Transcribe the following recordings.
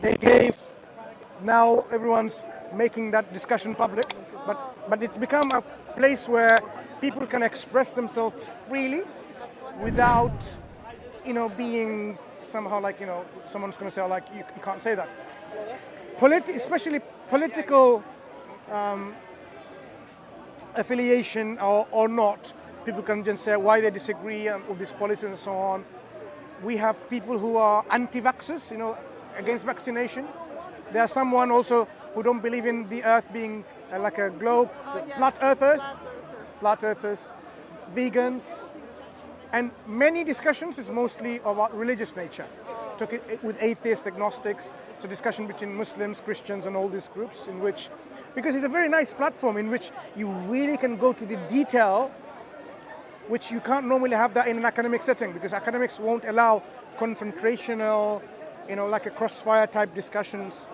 they gave. Now everyone's making that discussion public, but it's become a place where people can express themselves freely without, being somehow like, someone's going to say, oh, like, you can't say that. Especially political affiliation or not, people can just say why they disagree with this policy and so on. We have people who are anti-vaxxers, against vaccination. There are someone also who don't believe in the earth being like a globe, flat earthers, vegans, and many discussions is mostly about religious nature. Took it with atheists, agnostics, so discussion between Muslims, Christians, and all these groups because it's a very nice platform in which you really can go to the detail, which you can't normally have that in an academic setting, because academics won't allow confrontational, like a crossfire type discussions.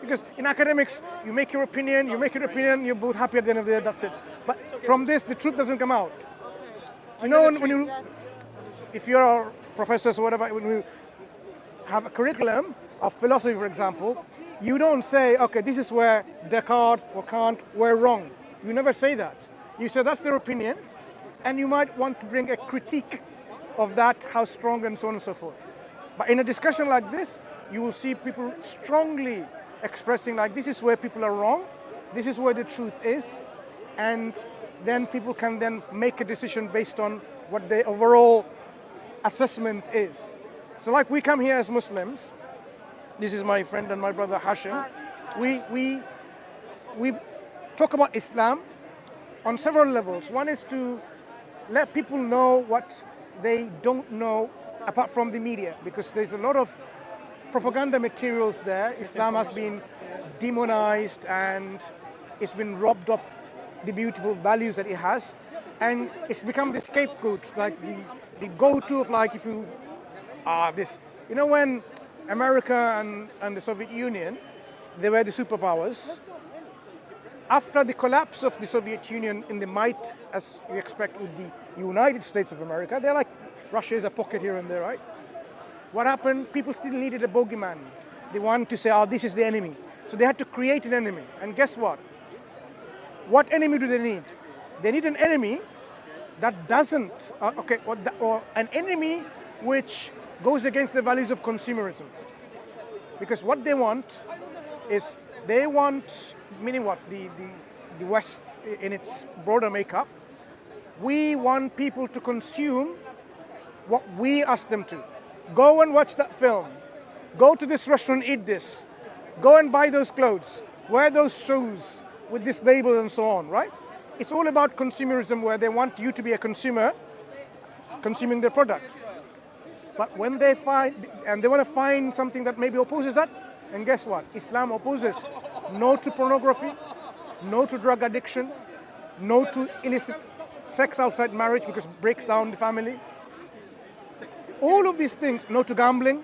Because in academics, you make your opinion, you're both happy at the end of the day, that's it. But from this, the truth doesn't come out. If you're professors or whatever, when you have a curriculum of philosophy, for example, you don't say, okay, this is where Descartes or Kant were wrong. You never say that. You say that's their opinion, and you might want to bring a critique of that, how strong and so on and so forth. But in a discussion like this, you will see people strongly expressing like, this is where people are wrong, this is where the truth is, and then people can then make a decision based on what the overall assessment is. So like we come here as Muslims, this is my friend and my brother Hashim, we talk about Islam on several levels. One is to let people know what they don't know apart from the media, because there's a lot of propaganda materials there. Islam has been demonized and it's been robbed of the beautiful values that it has, and it's become the scapegoat, like the go-to of like, if you are this. When America and the Soviet Union, they were the superpowers. After the collapse of the Soviet Union in the might, as you expect with the United States of America, they're like, Russia is a pocket here and there, right? What happened? People still needed a bogeyman. They wanted to say, oh, this is the enemy. So they had to create an enemy. And guess what? What enemy do they need? They need an enemy that doesn't, or an enemy which goes against the values of consumerism. Because what they want is, meaning what? The West in its broader makeup, we want people to consume what we ask them to. Go and watch that film. Go to this restaurant, eat this. Go and buy those clothes. Wear those shoes with this label and so on, right? It's all about consumerism, where they want you to be a consumer consuming their product. But when they want to find something that maybe opposes that, and guess what? Islam opposes no to pornography, no to drug addiction, no to illicit sex outside marriage because it breaks down the family. All of these things, no to gambling,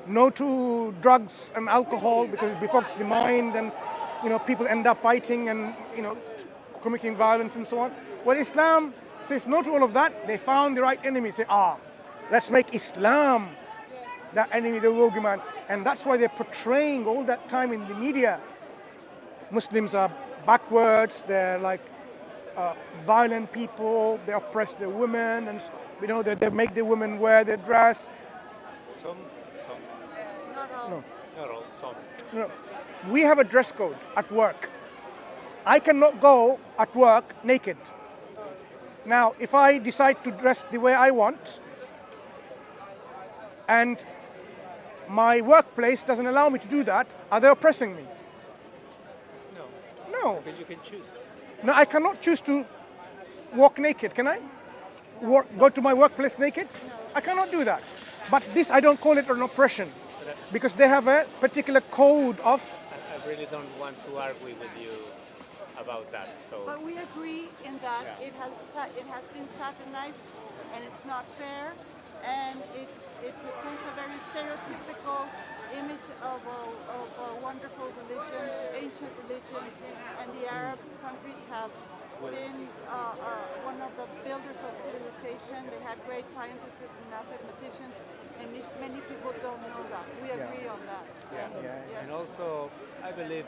no to drugs and alcohol because it befogs the mind, and people end up fighting and committing violence and so on. When Islam says no to all of that, they found the right enemy. Say, let's make Islam that enemy, the bogeyman. And that's why they're portraying all that time in the media. Muslims are backwards, they're like violent people, they oppress the women, and they make the women wear their dress. Some. No. Not all, some. No. We have a dress code at work. I cannot go at work naked. Now, if I decide to dress the way I want, and my workplace doesn't allow me to do that, are they oppressing me? No. Because you can choose. No, I cannot choose to walk naked, can I? Go to my workplace naked? I cannot do that. But this, I don't call it an oppression, because they have a particular code of... I really don't want to argue with you about that. So. But we agree in that it has been satanized, and it's not fair, and it presents a very stereotypical image of a wonderful religion, ancient religion, and the Arab countries have been one of the builders of civilization. civilization. They had great scientists and mathematicians, and many people don't know that. We agree on that. Yes. Yes. And also, I believe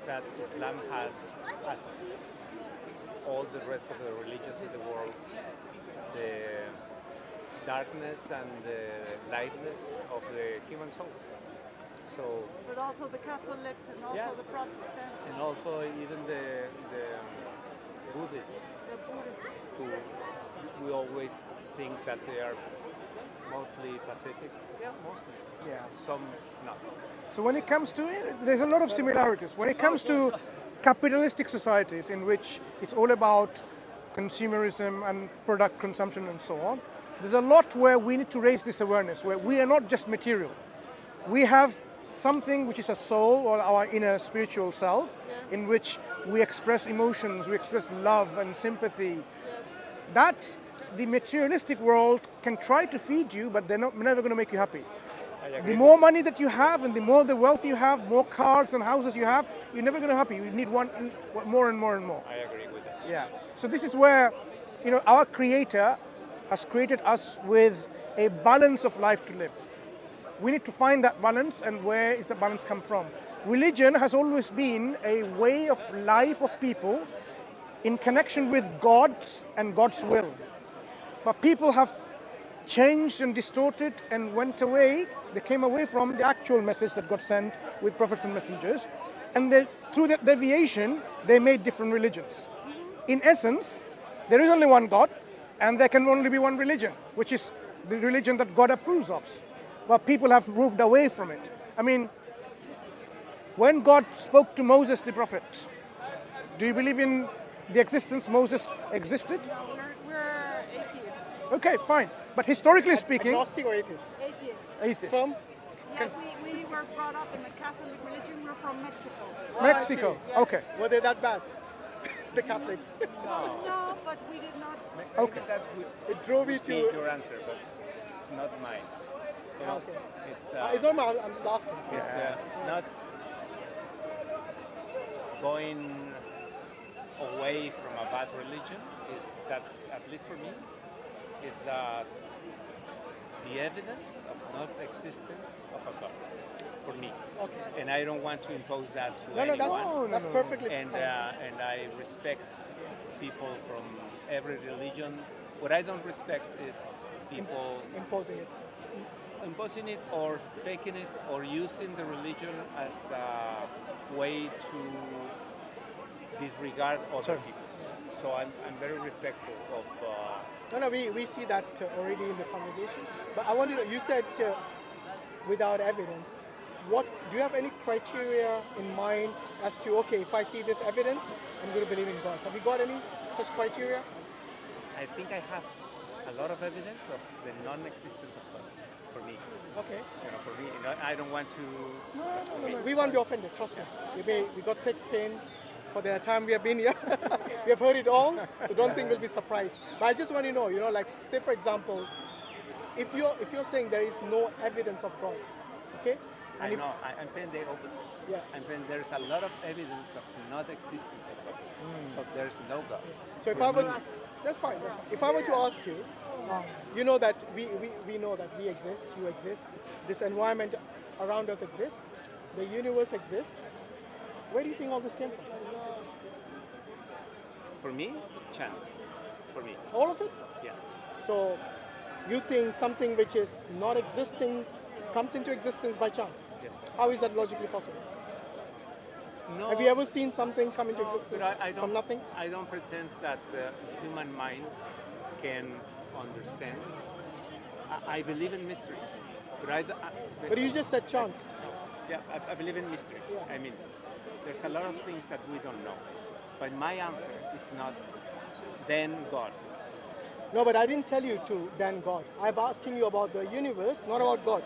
that Islam has, as all the rest of the religions in the world, the darkness and the lightness of the human soul. So, But also the Catholics and also the Protestants, and also even the Buddhists, the Buddhists. who we always think that they are mostly Pacific. Yeah, mostly. Yeah. Some not. So when it comes to it, there's a lot of similarities. When it comes to capitalistic societies in which it's all about consumerism and product consumption and so on, there's a lot where we need to raise this awareness, where we are not just material. We have something which is a soul or our inner spiritual self in which we express emotions, we express love and sympathy. That the materialistic world can try to feed you, but they're never going to make you happy. The more money that you have and the more the wealth you have, more cars and houses you have, you're never going to be happy. You need one more and more and more. I agree with that. Yeah. So this is where, our Creator has created us with a balance of life to live. We need to find that balance, and where does that balance come from? Religion has always been a way of life of people in connection with God and God's will. But people have changed and distorted and went away. They came away from the actual message that God sent with prophets and messengers. And through that deviation, they made different religions. In essence, there is only one God, and there can only be one religion, which is the religion that God approves of. But people have moved away from it. I mean, when God spoke to Moses the prophet, do you believe in the existence Moses existed? We're atheists. Okay, fine. But historically speaking, Agnostic or atheist? Atheists. atheist. From Yes, we were brought up in the Catholic religion. We're from Mexico. Mexico. I see. Yes. Okay. Were they that bad? The Catholics. No, but we did not. Okay. That would It drove you be to. your answer, but not mine. You know, Okay. it's It's not my. I'm just asking. it's not going away from a bad religion. Is that, at least for me, is that the evidence of not existence of a God for me. Okay. And I don't want to impose that to No, anyone. that's perfectly and fine. and I respect people from every religion. What I don't respect is people Imposing it. imposing it or faking it or using the religion as a way to disregard other people. So I'm very respectful of. No, we see that already in the conversation. But I wanted to, you said without evidence. What do you have any criteria in mind as to, okay, if I see this evidence, I'm going to believe in God? Have you got any such criteria? I think I have a lot of evidence of the non-existence of God for me. Okay. For me, I don't want to. We won't be offended, trust me. We got thick skin for the time we have been here. We have heard it all, so don't think we'll be surprised. But I just want to know, like say for example, if you're saying there is no evidence of God, okay? I know. I'm saying the opposite. Yeah. I'm saying there's a lot of evidence of not existence of God. So there's no God. So if I were to, that's fine. If I were to ask you, you know that we know that we exist, you exist, this environment around us exists, the universe exists. Where do you think all this came from? For me, chance. For me, All of it? yeah. So you think something which is not existing comes into existence by chance? Yes. How is that logically possible? No. Have you ever seen something come into existence But I don't, from nothing? I don't pretend that the human mind can understand. I believe in mystery, but But you just said chance. yeah, I believe in mystery. Yeah. I mean, there's a lot of things that we don't know. But my answer is not then God. No, but I didn't tell you to then God. I'm asking you about the universe, not about God.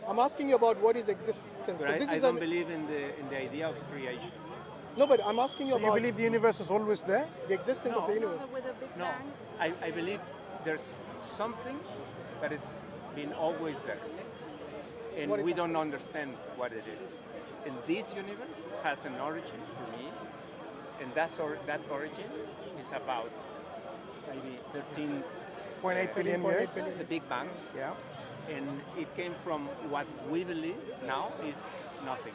I'm asking you about what is existence. But I don't believe in the idea of creation. No, but I'm asking you So you about believe the universe is always there? the existence of the universe. With a big No, bang. I believe there's something that has been always there. And What is we that? don't understand what it is. And this universe has an origin for me, and that origin is about maybe 13 0.8 billion 13.8 years. billion. the Big Bang, Yeah. and it came from what we believe now is nothing.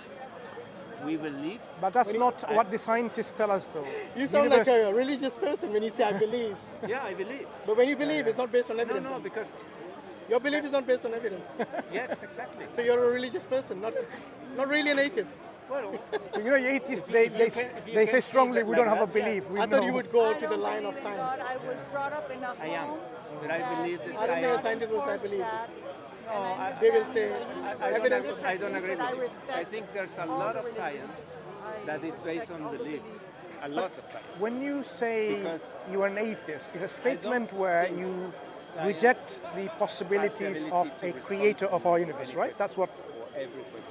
We believe. But that's not what the scientists tell us, though. You sound Universe- like a religious person when you say I believe. Yeah, I believe. But when you believe, it's not based on No, evidence. no, because Your belief is not based on evidence. yes, exactly. So you're a religious person, not really an atheist. Well, You know, atheists, If they, you they, can- if you they can say see strongly, it we like don't have a that, yeah. belief. We I thought you know. would go I to the don't line of believe in science. God. I was brought up in a I am, home but I that believe the you I don't think a cannot scientist will say I enforce believe. that. No, And I They will understand say that I evidence. don't, I don't agree but I with you. respect I think there's a all lot the of religions. science I that is based respect on all the belief. beliefs. A lot of science. When you say Because you are an atheist, it's a statement don't where think you science reject the has the possibilities ability of to a respond creator to of our any universe, right? That's what. question or every question.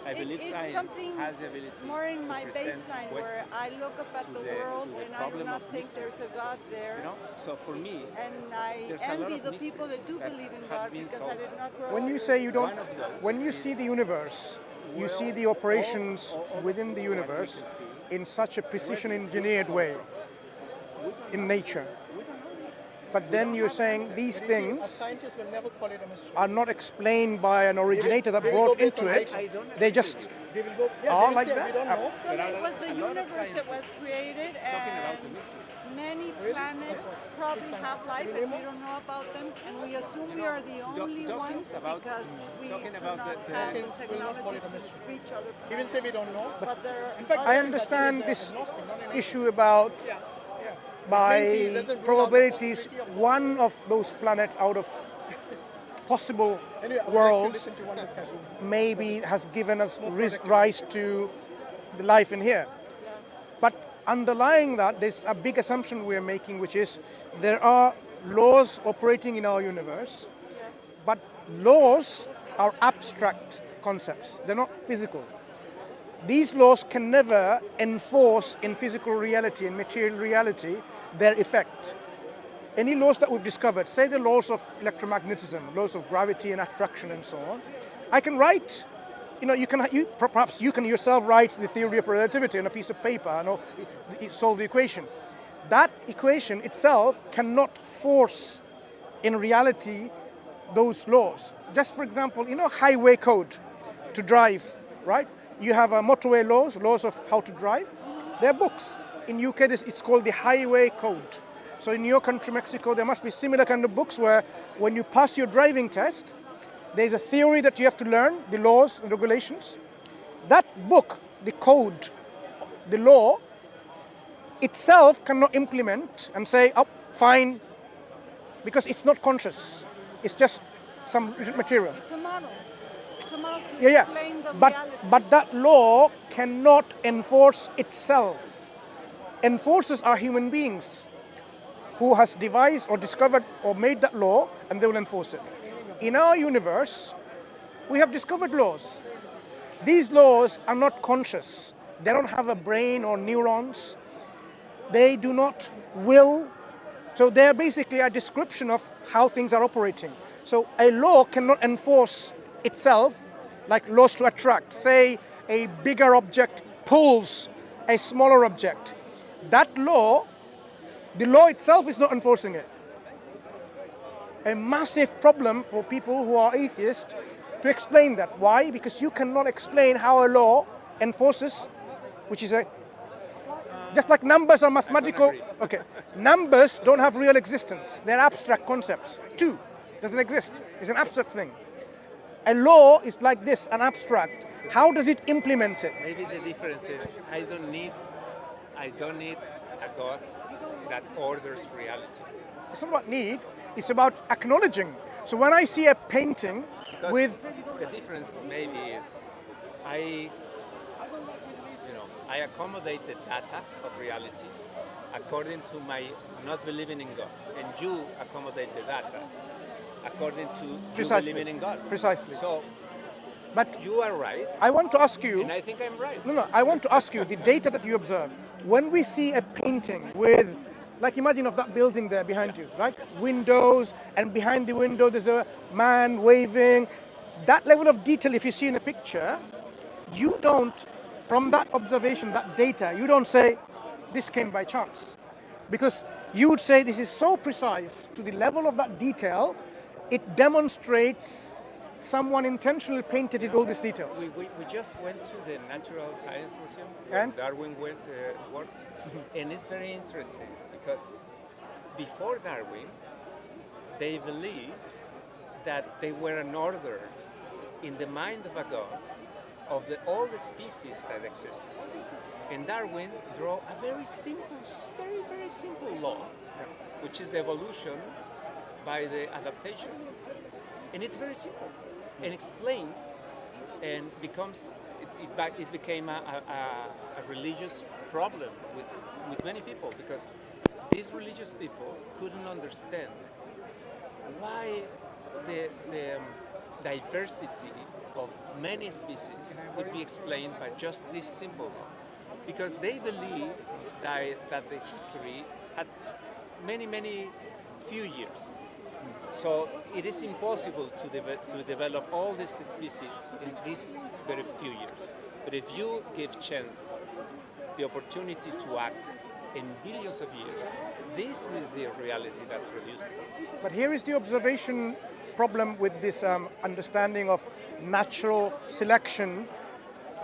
I It- believe it's science something has the ability more in to my present baseline where questions, I look up at to the the- world to the and I do problem not of think mystery. there's a God there. You know, so for me, And I there's a lot envy of the people that do mysteries that believe in have God been because I solved. did not grow When up you with say you don't, One of those when you see is the universe, you see the operations within the universe in such a precision engineered way in nature. But then you're saying these A things scientist will never call it a mystery. are not explained by an originator that they will go brought based into on it. nature. They just They will go. Yeah, are they will like say, that? We don't know. Well, it was the a lot of universe that was scientists created, talking about the and mystery. many planets probably have life, and we don't know about them, and we assume we are the only talking ones about- because we talking do about not the- have the Hawkins will not call technology it a to mystery. reach other He will say we don't know. But there are In fact, I other- understand is this agnostic, not an issue about Yeah. Means he by doesn't rule out the probabilities, possibility of- one of those planets out of possible Anyway, I would like to worlds listen to one discussion. maybe has given us rise to the life in here. But underlying that, there's a big assumption we're making, which is there are laws operating in our universe, but laws are abstract concepts. They're not physical. These laws can never enforce in physical reality and material reality their effect. Any laws that we've discovered, say the laws of electromagnetism, laws of gravity and attraction and so on, I can write, perhaps you can yourself write the theory of relativity on a piece of paper and solve the equation. That equation itself cannot force in reality those laws. Just for example, highway code to drive, right? You have motorway laws of how to drive. They're books. In UK, it's called the highway code. So in your country, Mexico, there must be similar kind of books where when you pass your driving test, there's a theory that you have to learn, the laws and regulations. That book, the code, the law, itself cannot implement and say, oh, fine, because it's not conscious. It's just some material. It's a model. It's a model to Yeah, explain the but reality. but that law cannot enforce itself. Enforcers are human beings who has devised or discovered or made that law, and they will enforce it. In our universe, we have discovered laws. These laws are not conscious. They don't have a brain or neurons. They do not will. So they're basically a description of how things are operating. So a law cannot enforce itself, like laws to attract. Say a bigger object pulls a smaller object. That law, the law itself is not enforcing it. A massive problem for people who are atheists to explain that. Why? Because you cannot explain how a law enforces, which is just like numbers are mathematical. Okay, numbers don't have real existence. They're abstract concepts. 2 doesn't exist. It's an abstract thing. A law is like this, an abstract. How does it implement it? Maybe the difference is I don't need a God that orders reality. It's not about need, it's about acknowledging. So when I see a painting Because with, the difference maybe is I accommodate the data of reality according to my not believing in God, and you accommodate the data according to you Precisely. believing in God. Precisely. So but you are right, I want to ask you, and I think I'm right. no, I want to ask you, the data that you observe, when we see a painting with, like imagine of that building there behind you, right? Windows, and behind the window there's a man waving. That level of detail, if you see in a picture, you don't, from that observation, that data, you don't say, this came by chance. Because you would say this is so precise to the level of that detail, it demonstrates someone intentionally painted it all these details. We just went to the Natural Science Museum And? where Darwin worked, and it's very interesting because before Darwin, they believed that they were an order in the mind of a god of all the species that exist. And Darwin drew a very simple law, which is evolution by the adaptation. And it's very simple, and explains, and it became a religious problem with many people, because these religious people couldn't understand why the diversity of many species could be explained by just this simple law. Because they believe that the history had many few years. So it is impossible to develop all these species in these very few years. But if you give chance, the opportunity to act in billions of years, this is the reality that produces. But here is the observation problem with this understanding of natural selection,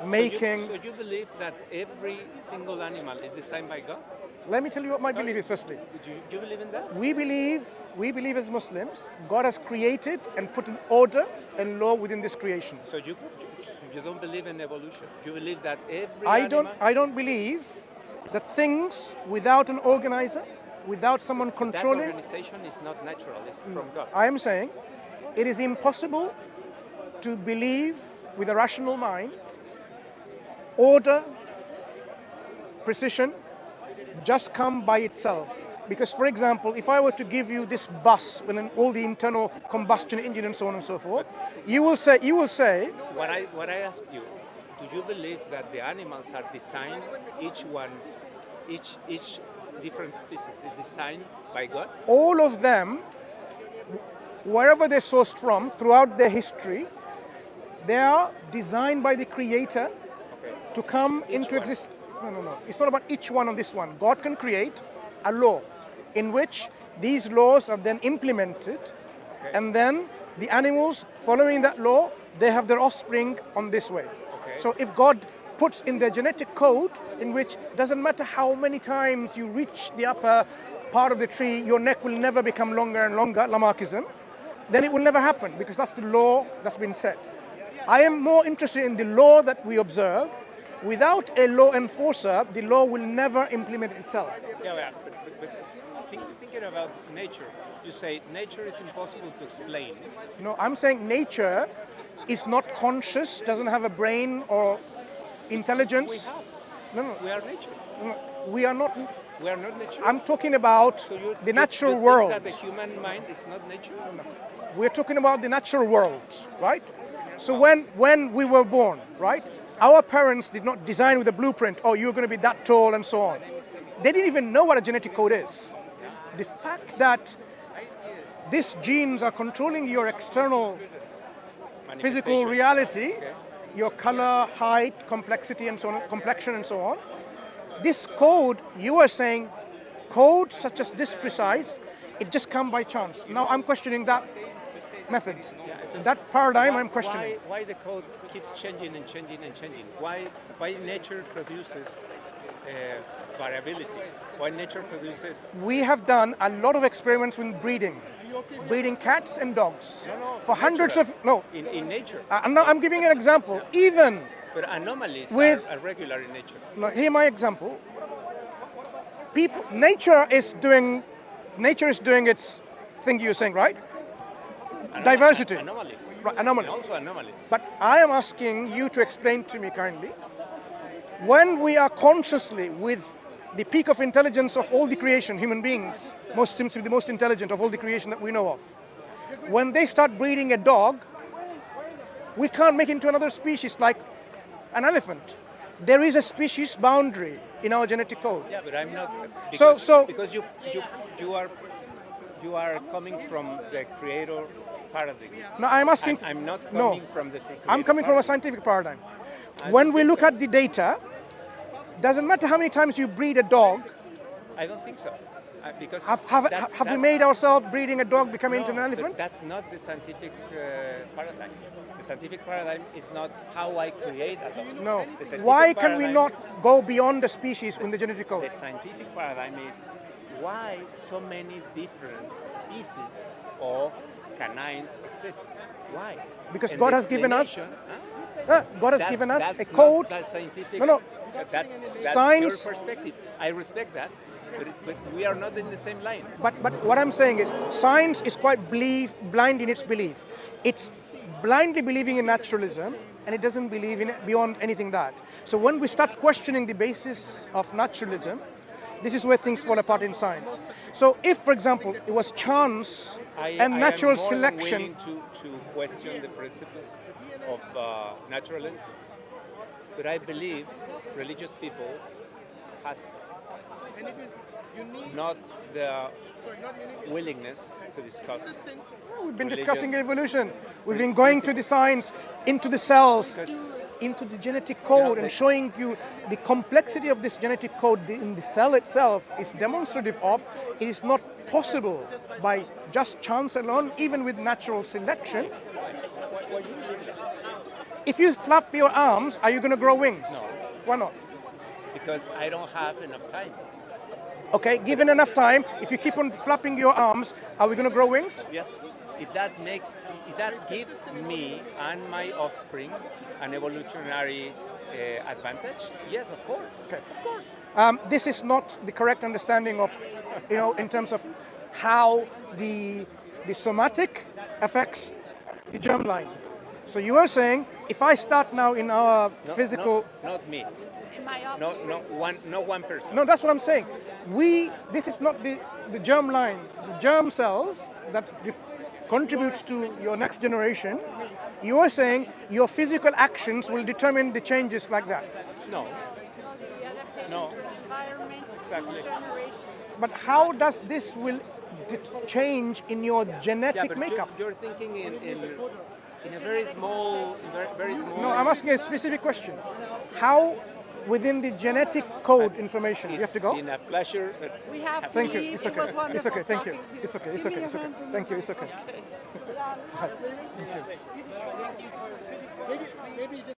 making... So you believe that every single animal is designed by God? Let me tell you what my belief is firstly. Do you believe in that? We believe as Muslims, God has created and put an order and law within this creation. So you don't believe in evolution? You believe that every I animal... don't believe that things without an organizer, without someone That controlling... organization is not natural, it's from God. I am saying it is impossible to believe with a rational mind, order, precision, just come by itself. Because, for example, if I were to give you this bus with all the internal combustion engine and so on and so forth, you will say. What I ask you, do you believe that the animals are designed, each different species is designed by God? All of them, wherever they're sourced from, throughout their history, they are designed by the Creator to come into existence. No. It's not about each one on this one. God can create a law in which these laws are then implemented, and then the animals following that law, they have their offspring on this way. So if God puts in their genetic code in which doesn't matter how many times you reach the upper part of the tree, your neck will never become longer and longer, Lamarckism, then it will never happen, because that's the law that's been set. I am more interested in the law that we observe. Without a law enforcer, the law will never implement itself. Yeah, but thinking about nature, you say nature is impossible to explain. No, I'm saying nature is not conscious, doesn't have a brain or intelligence. We have. No. We are nature. No, we are not. We are not nature. I'm talking about the natural you world. Think that the human mind is not nature? No. We're talking about the natural world, right? So when we were born, right? Our parents did not design with a blueprint, oh, you're going to be that tall and so on. They didn't even know what a genetic code is. The fact that these genes are controlling your external physical reality, your color, height, complexity and so on, complexion and so on, this code, you are saying, code such as this precise, it just come by chance. Now I'm questioning that method. That paradigm I'm questioning. Why the code keeps changing and changing and changing? Why nature produces variabilities? Why nature produces... We have done a lot of experiments with breeding cats and dogs. No, for hundreds of... No. In nature. I'm giving an example. Even... But anomalies are regular in nature. No, here my example. Nature is doing its thing you're saying, right? Diversity. Anomalies. Right, anomalies. Also anomalies. But I am asking you to explain to me kindly, when we are consciously with the peak of intelligence of all the creation, human beings, seems to be the most intelligent of all the creation that we know of, when they start breeding a dog, we can't make it into another species like an elephant. There is a species boundary in our genetic code. Yeah, but I'm not... Because you are coming from the creator paradigm. No, I'm asking... I'm not coming from the creator I'm coming from a scientific paradigm. When we look at the data, doesn't matter how many times you breed a dog. I don't think so. because Have we made ourselves breeding a dog becoming into an elephant? That's not the scientific paradigm. The scientific paradigm is not how I create a dog. No. The scientific Why can we paradigm- not go beyond the species in the genetic code? The scientific paradigm is why so many different species of canines exist. Why? Because And God the has given us- explanation- huh? God has That's- given us that's a not code. that scientific. No, no. That's Science- your perspective. I respect that, but we are not in the same line. But what I'm saying is, science is quite blind in its belief. It's blindly believing in naturalism, and it doesn't believe in it beyond anything that. So when we start questioning the basis of naturalism, this is where things fall apart in science. So if, for example, it was chance and natural I am more than selection, willing to question the principles of naturalism, but I believe religious people has And it is unique, not the sorry, not unique, it's willingness to discuss. consistent. we've been religious discussing evolution. We've been going to the science, into the cells, Because- into the genetic code, and showing you the complexity of this genetic code in the cell itself is demonstrative of it is not possible by just chance alone, even with natural selection. If you flap your arms, are you going to grow wings? No. Why not? Because I don't have enough time. Okay, given enough time, if you keep on flapping your arms, are we going to grow wings? Yes. If that gives me and my offspring an evolutionary advantage, yes, of course. Okay. Of course. This is not the correct understanding of, in terms of how the somatic affects the germline. So you are saying, if I start now in our physical... Not me. In my office. No one person. No, that's what I'm saying. This is not the germline, the germ cells that contributes to your next generation. You are saying your physical actions will determine the changes like that. No. The adaptation No. to the environment, Exactly. generations. But how does this will change in your genetic but makeup? You're thinking in a very small, very small. No, I'm asking a specific question. How, within the genetic code information, you have to go? Been a pleasure. We have to Thank you. leave. It's It okay. was wonderful It's okay. Thank you. talking to you. It's okay. It's Give okay. me It's your okay. hand. Thank you. It's okay. Maybe just